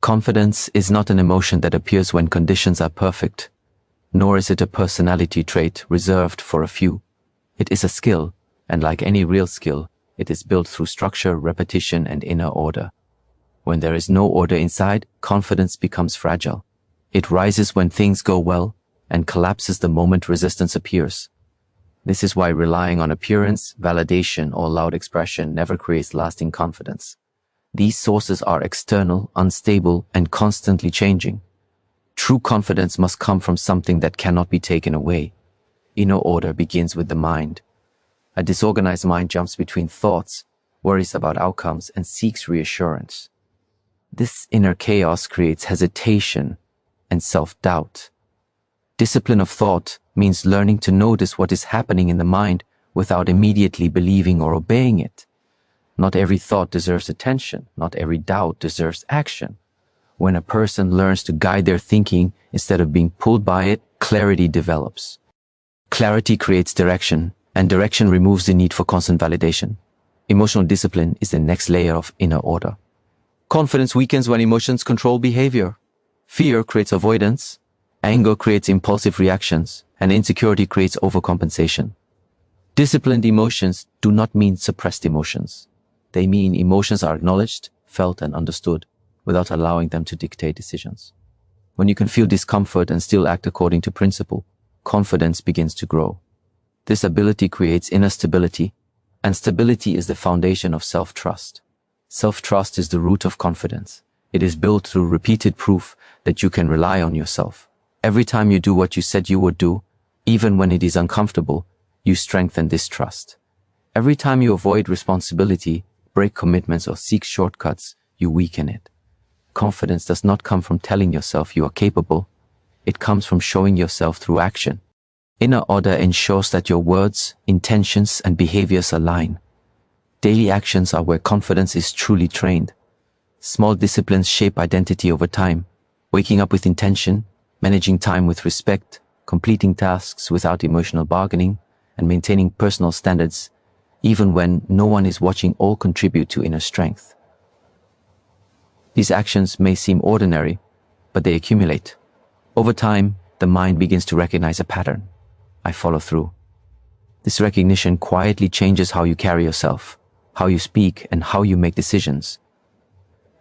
Confidence is not an emotion that appears when conditions are perfect, nor is it a personality trait reserved for a few. It is a skill, and like any real skill, it is built through structure, repetition, and inner order. When there is no order inside, confidence becomes fragile. It rises when things go well and collapses the moment resistance appears. This is why relying on appearance, validation, or loud expression never creates lasting confidence. These sources are external, unstable, and constantly changing. True confidence must come from something that cannot be taken away. Inner order begins with the mind. A disorganized mind jumps between thoughts, worries about outcomes, and seeks reassurance. This inner chaos creates hesitation and self-doubt. Discipline of thought means learning to notice what is happening in the mind without immediately believing or obeying it. Not every thought deserves attention. Not every doubt deserves action. When a person learns to guide their thinking instead of being pulled by it, clarity develops. Clarity creates direction, and direction removes the need for constant validation. Emotional discipline is the next layer of inner order. Confidence weakens when emotions control behavior. Fear creates avoidance, anger creates impulsive reactions, and insecurity creates overcompensation. Disciplined emotions do not mean suppressed emotions. They mean emotions are acknowledged, felt, and understood without allowing them to dictate decisions. When you can feel discomfort and still act according to principle, confidence begins to grow. This ability creates inner stability, and stability is the foundation of self-trust. Self-trust is the root of confidence. It is built through repeated proof that you can rely on yourself. Every time you do what you said you would do, even when it is uncomfortable, you strengthen this trust. Every time you avoid responsibility, break commitments, or seek shortcuts, you weaken it. Confidence does not come from telling yourself you are capable. It comes from showing yourself through action. Inner order ensures that your words, intentions, and behaviors align. Daily actions are where confidence is truly trained. Small disciplines shape identity over time. Waking up with intention, managing time with respect, completing tasks without emotional bargaining, and maintaining personal standards, even when no one is watching, all contribute to inner strength. These actions may seem ordinary, but they accumulate. Over time, the mind begins to recognize a pattern. I follow through. This recognition quietly changes how you carry yourself, how you speak, and how you make decisions.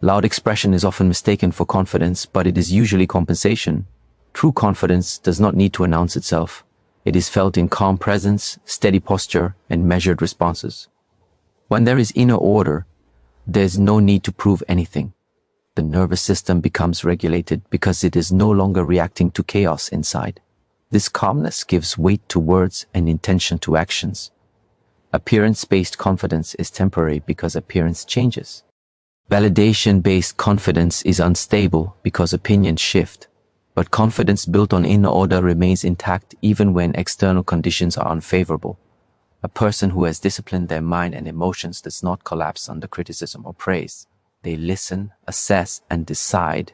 Loud expression is often mistaken for confidence, but it is usually compensation. True confidence does not need to announce itself. It is felt in calm presence, steady posture, and measured responses. When there is inner order, there is no need to prove anything. The nervous system becomes regulated because it is no longer reacting to chaos inside. This calmness gives weight to words and intention to actions. Appearance-based confidence is temporary because appearance changes. Validation-based confidence is unstable because opinions shift. But confidence built on inner order remains intact even when external conditions are unfavorable. A person who has disciplined their mind and emotions does not collapse under criticism or praise. They listen, assess, and decide.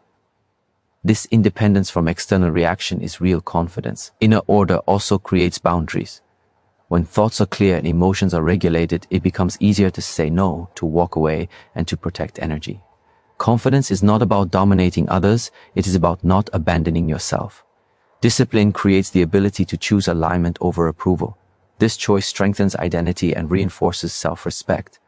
This independence from external reaction is real confidence. Inner order also creates boundaries. When thoughts are clear and emotions are regulated, it becomes easier to say no, to walk away, and to protect energy. Confidence is not about dominating others, it is about not abandoning yourself. Discipline creates the ability to choose alignment over approval. This choice strengthens identity and reinforces self-respect.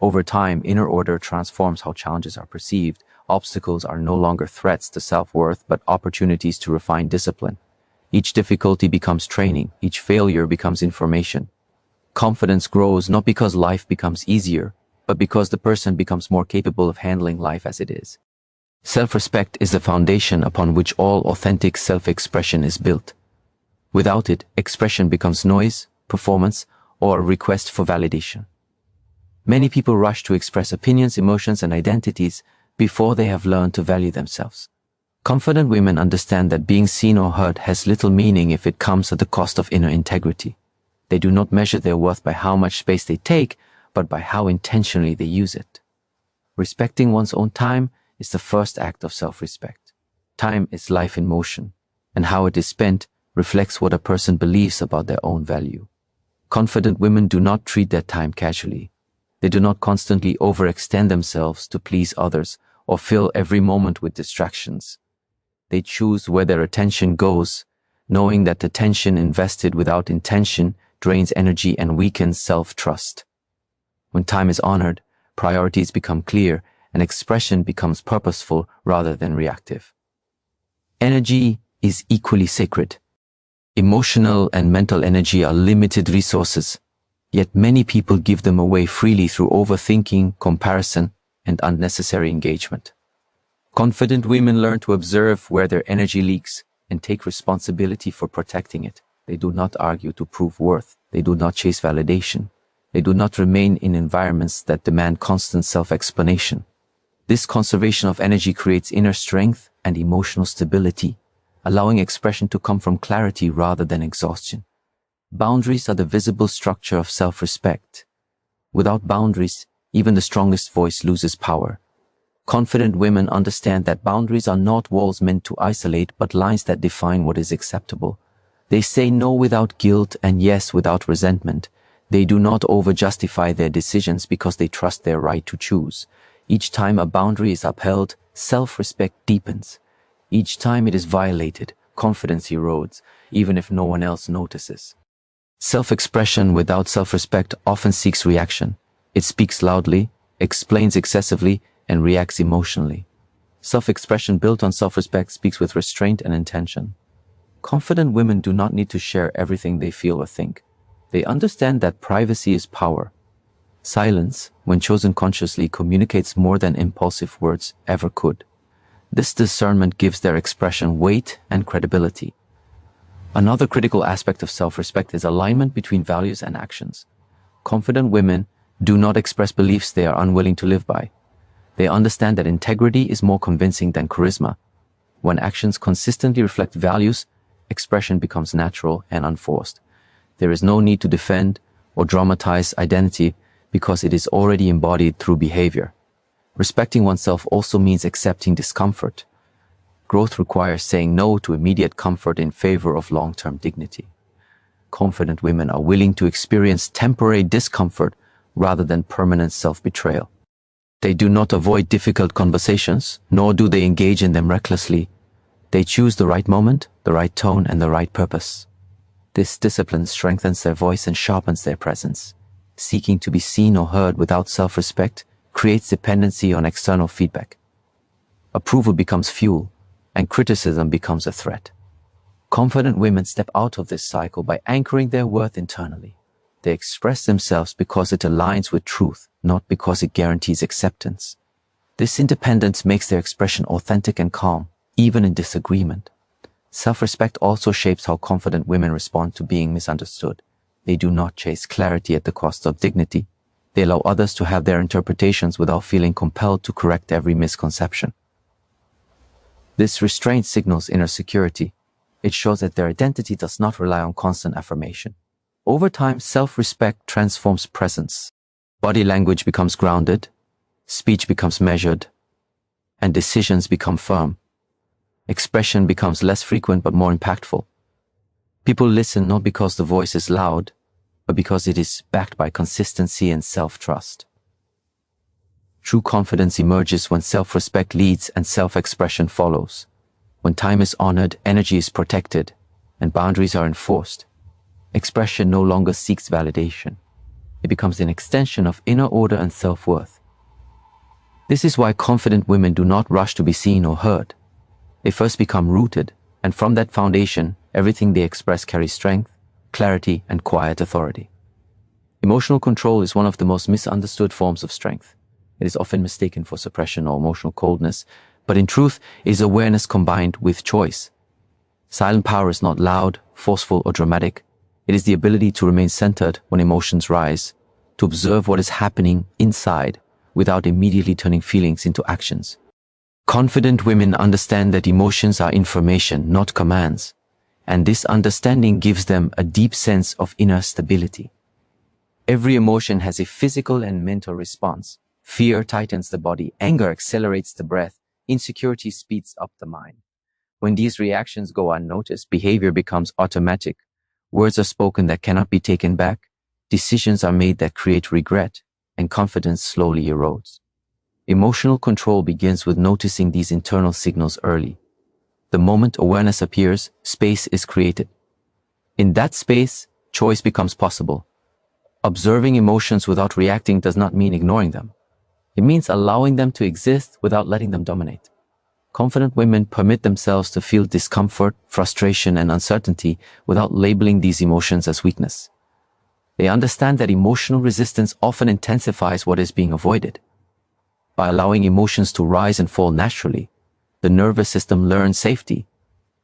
Over time, inner order transforms how challenges are perceived. Obstacles are no longer threats to self-worth, but opportunities to refine discipline. Each difficulty becomes training. Each failure becomes information. Confidence grows not because life becomes easier, but because the person becomes more capable of handling life as it is. Self-respect is the foundation upon which all authentic self-expression is built. Without it, expression becomes noise, performance, or a request for validation. Many people rush to express opinions, emotions, and identities before they have learned to value themselves. Confident women understand that being seen or heard has little meaning if it comes at the cost of inner integrity. They do not measure their worth by how much space they take, but by how intentionally they use it. Respecting one's own time is the first act of self-respect. Time is life in motion, and how it is spent reflects what a person believes about their own value. Confident women do not treat their time casually. They do not constantly overextend themselves to please others or fill every moment with distractions. They choose where their attention goes, knowing that attention invested without intention drains energy and weakens self-trust. When time is honored, priorities become clear, and expression becomes purposeful rather than reactive. Energy is equally sacred. Emotional and mental energy are limited resources, yet many people give them away freely through overthinking, comparison, and unnecessary engagement. Confident women learn to observe where their energy leaks and take responsibility for protecting it. They do not argue to prove worth. They do not chase validation. They do not remain in environments that demand constant self-explanation. This conservation of energy creates inner strength and emotional stability, allowing expression to come from clarity rather than exhaustion. Boundaries are the visible structure of self-respect. Without boundaries, even the strongest voice loses power. Confident women understand that boundaries are not walls meant to isolate, but lines that define what is acceptable. They say no without guilt and yes without resentment. They do not over-justify their decisions because they trust their right to choose. Each time a boundary is upheld, self-respect deepens. Each time it is violated, confidence erodes, even if no one else notices. Self-expression without self-respect often seeks reaction. It speaks loudly, explains excessively, and reacts emotionally. Self-expression built on self-respect speaks with restraint and intention. Confident women do not need to share everything they feel or think. They understand that privacy is power. Silence, when chosen consciously, communicates more than impulsive words ever could. This discernment gives their expression weight and credibility. Another critical aspect of self-respect is alignment between values and actions. Confident women do not express beliefs they are unwilling to live by. They understand that integrity is more convincing than charisma. When actions consistently reflect values, expression becomes natural and unforced. There is no need to defend or dramatize identity because it is already embodied through behavior. Respecting oneself also means accepting discomfort. Growth requires saying no to immediate comfort in favor of long-term dignity. Confident women are willing to experience temporary discomfort rather than permanent self-betrayal. They do not avoid difficult conversations, nor do they engage in them recklessly. They choose the right moment, the right tone, and the right purpose. This discipline strengthens their voice and sharpens their presence. Seeking to be seen or heard without self-respect creates dependency on external feedback. Approval becomes fuel, and criticism becomes a threat. Confident women step out of this cycle by anchoring their worth internally. They express themselves because it aligns with truth, not because it guarantees acceptance. This independence makes their expression authentic and calm, even in disagreement. Self-respect also shapes how confident women respond to being misunderstood. They do not chase clarity at the cost of dignity. They allow others to have their interpretations without feeling compelled to correct every misconception. This restraint signals inner security. It shows that their identity does not rely on constant affirmation. Over time, self-respect transforms presence. Body language becomes grounded, speech becomes measured, and decisions become firm. Expression becomes less frequent but more impactful. People listen not because the voice is loud, but because it is backed by consistency and self-trust. True confidence emerges when self-respect leads and self-expression follows. When time is honored, energy is protected, and boundaries are enforced. Expression no longer seeks validation. It becomes an extension of inner order and self-worth. This is why confident women do not rush to be seen or heard. They first become rooted, and from that foundation, everything they express carries strength, clarity, and quiet authority. Emotional control is one of the most misunderstood forms of strength. It is often mistaken for suppression or emotional coldness, but in truth, it is awareness combined with choice. Silent power is not loud, forceful, or dramatic. It is the ability to remain centered when emotions rise, to observe what is happening inside without immediately turning feelings into actions. Confident women understand that emotions are information, not commands, and this understanding gives them a deep sense of inner stability. Every emotion has a physical and mental response. Fear tightens the body, anger accelerates the breath, insecurity speeds up the mind. When these reactions go unnoticed, behavior becomes automatic. Words are spoken that cannot be taken back, decisions are made that create regret, and confidence slowly erodes. Emotional control begins with noticing these internal signals early. The moment awareness appears, space is created. In that space, choice becomes possible. Observing emotions without reacting does not mean ignoring them. It means allowing them to exist without letting them dominate. Confident women permit themselves to feel discomfort, frustration, and uncertainty without labeling these emotions as weakness. They understand that emotional resistance often intensifies what is being avoided. By allowing emotions to rise and fall naturally, the nervous system learns safety,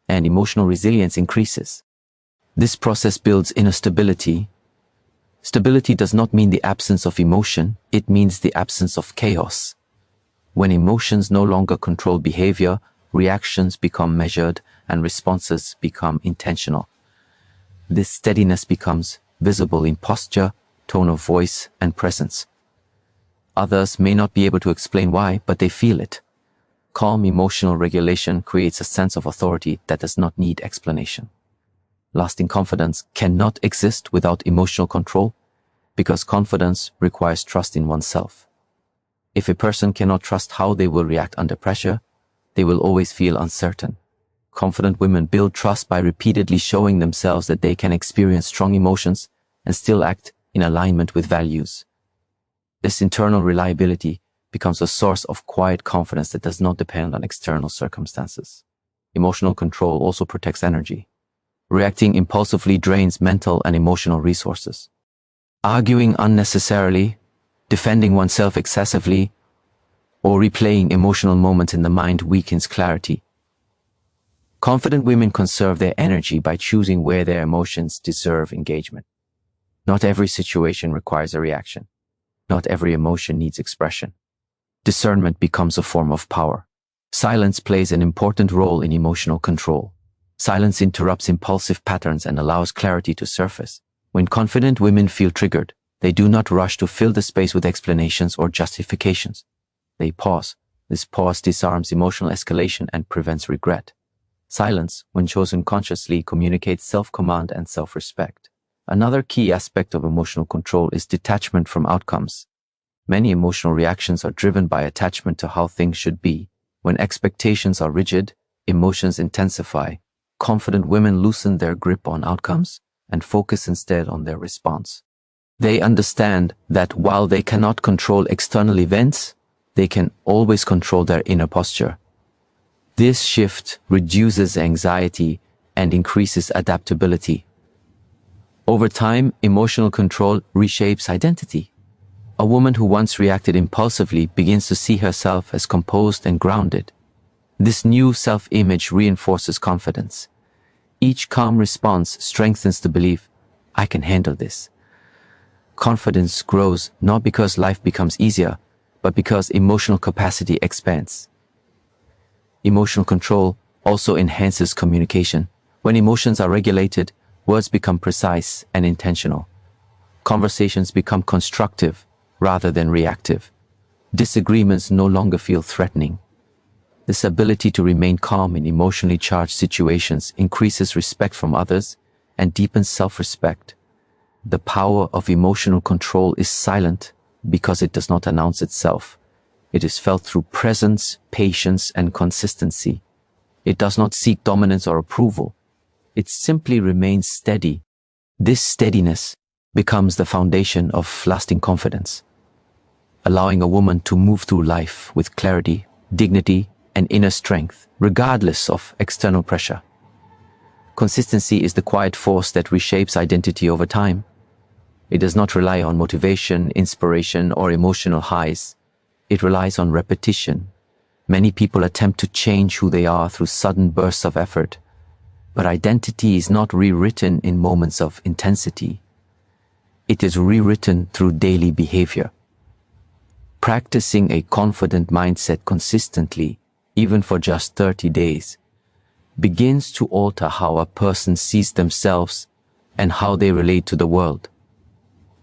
and emotional resilience increases. This process builds inner stability. Stability does not mean the absence of emotion, it means the absence of chaos. When emotions no longer control behavior, reactions become measured and responses become intentional. This steadiness becomes visible in posture, tone of voice, and presence. Others may not be able to explain why, but they feel it. Calm emotional regulation creates a sense of authority that does not need explanation. Lasting confidence cannot exist without emotional control, because confidence requires trust in oneself. If a person cannot trust how they will react under pressure, they will always feel uncertain. Confident women build trust by repeatedly showing themselves that they can experience strong emotions and still act in alignment with values. This internal reliability becomes a source of quiet confidence that does not depend on external circumstances. Emotional control also protects energy. Reacting impulsively drains mental and emotional resources. Arguing unnecessarily, defending oneself excessively, or replaying emotional moments in the mind weakens clarity. Confident women conserve their energy by choosing where their emotions deserve engagement. Not every situation requires a reaction. Not every emotion needs expression. Discernment becomes a form of power. Silence plays an important role in emotional control. Silence interrupts impulsive patterns and allows clarity to surface. When confident women feel triggered, they do not rush to fill the space with explanations or justifications. They pause. This pause disarms emotional escalation and prevents regret. Silence, when chosen consciously, communicates self-command and self-respect. Another key aspect of emotional control is detachment from outcomes. Many emotional reactions are driven by attachment to how things should be. When expectations are rigid, emotions intensify. Confident women loosen their grip on outcomes and focus instead on their response. They understand that while they cannot control external events, they can always control their inner posture. This shift reduces anxiety and increases adaptability. Over time, emotional control reshapes identity. A woman who once reacted impulsively begins to see herself as composed and grounded. This new self-image reinforces confidence. Each calm response strengthens the belief, I can handle this. Confidence grows not because life becomes easier, but because emotional capacity expands. Emotional control also enhances communication. When emotions are regulated, words become precise and intentional. Conversations become constructive rather than reactive. Disagreements no longer feel threatening. This ability to remain calm in emotionally charged situations increases respect from others and deepens self-respect. The power of emotional control is silent because it does not announce itself. It is felt through presence, patience, and consistency. It does not seek dominance or approval. It simply remains steady. This steadiness becomes the foundation of lasting confidence, allowing a woman to move through life with clarity, dignity, and inner strength, regardless of external pressure. Consistency is the quiet force that reshapes identity over time. It does not rely on motivation, inspiration, or emotional highs. It relies on repetition. Many people attempt to change who they are through sudden bursts of effort, but identity is not rewritten in moments of intensity. It is rewritten through daily behavior. Practicing a confident mindset consistently, even for just 30 days, begins to alter how a person sees themselves and how they relate to the world.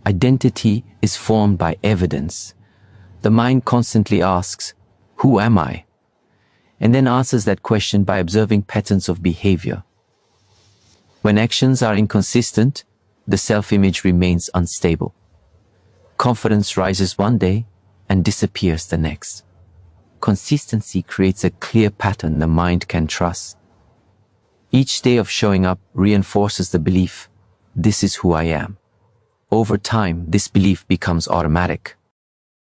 Identity is formed by evidence. The mind constantly asks, who am I? And then answers that question by observing patterns of behavior. When actions are inconsistent, the self-image remains unstable. Confidence rises one day and disappears the next. Consistency creates a clear pattern the mind can trust. Each day of showing up reinforces the belief, this is who I am. Over time, this belief becomes automatic.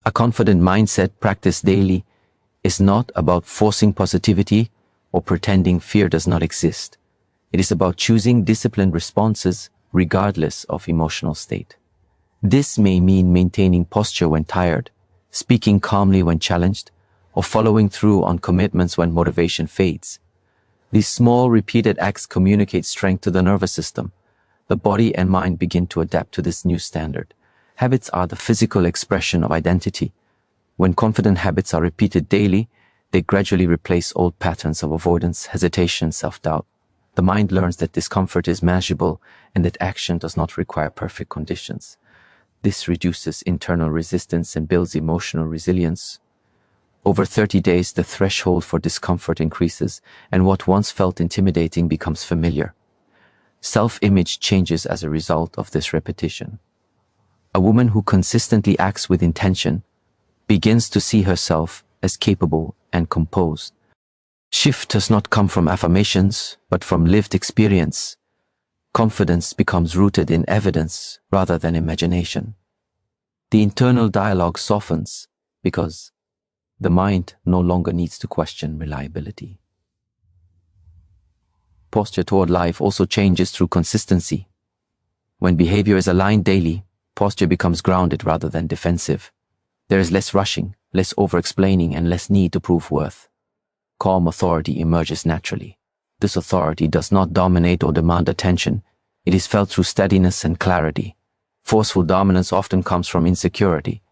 A confident mindset practiced daily is not about forcing positivity or pretending fear does not exist. It is about choosing disciplined responses regardless of emotional state. This may mean maintaining posture when tired, speaking calmly when challenged, or following through on commitments when motivation fades. These small, repeated acts communicate strength to the nervous system. The body and mind begin to adapt to this new standard. Habits are the physical expression of identity. When confident habits are repeated daily, they gradually replace old patterns of avoidance, hesitation, self-doubt. The mind learns that discomfort is manageable and that action does not require perfect conditions. This reduces internal resistance and builds emotional resilience. Over 30 days, the threshold for discomfort increases, and what once felt intimidating becomes familiar. Self-image changes as a result of this repetition. A woman who consistently acts with intention begins to see herself as capable and composed. Shift does not come from affirmations, but from lived experience. Confidence becomes rooted in evidence rather than imagination. The internal dialogue softens because the mind no longer needs to question reliability. Posture toward life also changes through consistency. When behavior is aligned daily, posture becomes grounded rather than defensive. There is less rushing, less over-explaining, and less need to prove worth. Calm authority emerges naturally. This authority does not dominate or demand attention. It is felt through steadiness and clarity. Forceful dominance often comes from insecurity.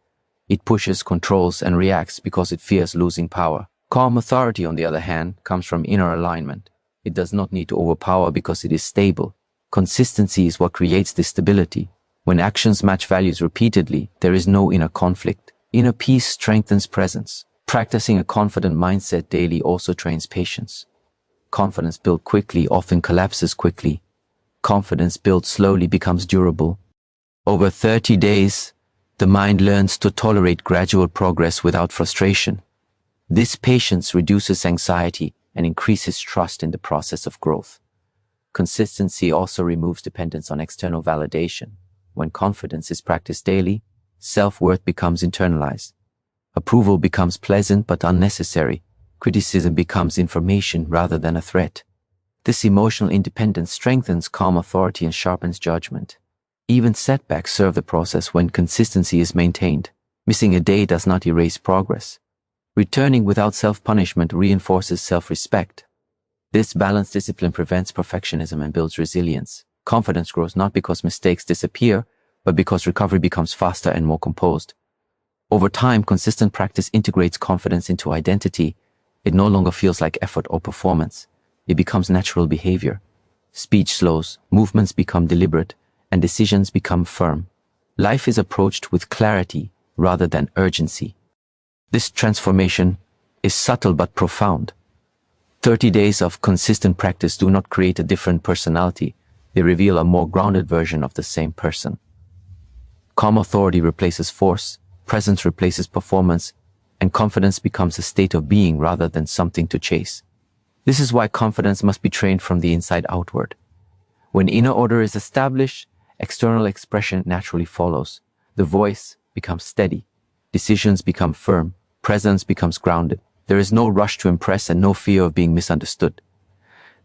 It pushes, controls, and reacts because it fears losing power. Calm authority, on the other hand, comes from inner alignment. It does not need to overpower because it is stable. Consistency is what creates this stability. When actions match values repeatedly, there is no inner conflict. Inner peace strengthens presence. Practicing a confident mindset daily also trains patience. Confidence built quickly often collapses quickly. Confidence built slowly becomes durable. Over 30 days, the mind learns to tolerate gradual progress without frustration. This patience reduces anxiety and increases trust in the process of growth. Consistency also removes dependence on external validation. When confidence is practiced daily, self-worth becomes internalized. Approval becomes pleasant but unnecessary. Criticism becomes information rather than a threat. This emotional independence strengthens calm authority and sharpens judgment. Even setbacks serve the process when consistency is maintained. Missing a day does not erase progress. Returning without self-punishment reinforces self-respect. This balanced discipline prevents perfectionism and builds resilience. Confidence grows not because mistakes disappear, but because recovery becomes faster and more composed. Over time, consistent practice integrates confidence into identity. It no longer feels like effort or performance. It becomes natural behavior. Speech slows, movements become deliberate, and decisions become firm. Life is approached with clarity rather than urgency. This transformation is subtle but profound. 30 days of consistent practice do not create a different personality. They reveal a more grounded version of the same person. Calm authority replaces force, presence replaces performance, and confidence becomes a state of being rather than something to chase. This is why confidence must be trained from the inside outward. When inner order is established, external expression naturally follows. The voice becomes steady, decisions become firm, presence becomes grounded. There is no rush to impress and no fear of being misunderstood.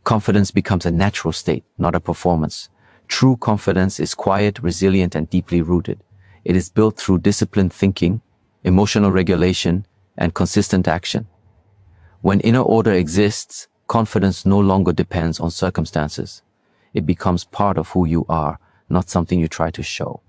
Confidence becomes a natural state, not a performance. True confidence is quiet, resilient, and deeply rooted. It is built through disciplined thinking, emotional regulation, and consistent action. When inner order exists, confidence no longer depends on circumstances. It becomes part of who you are, not something you try to show.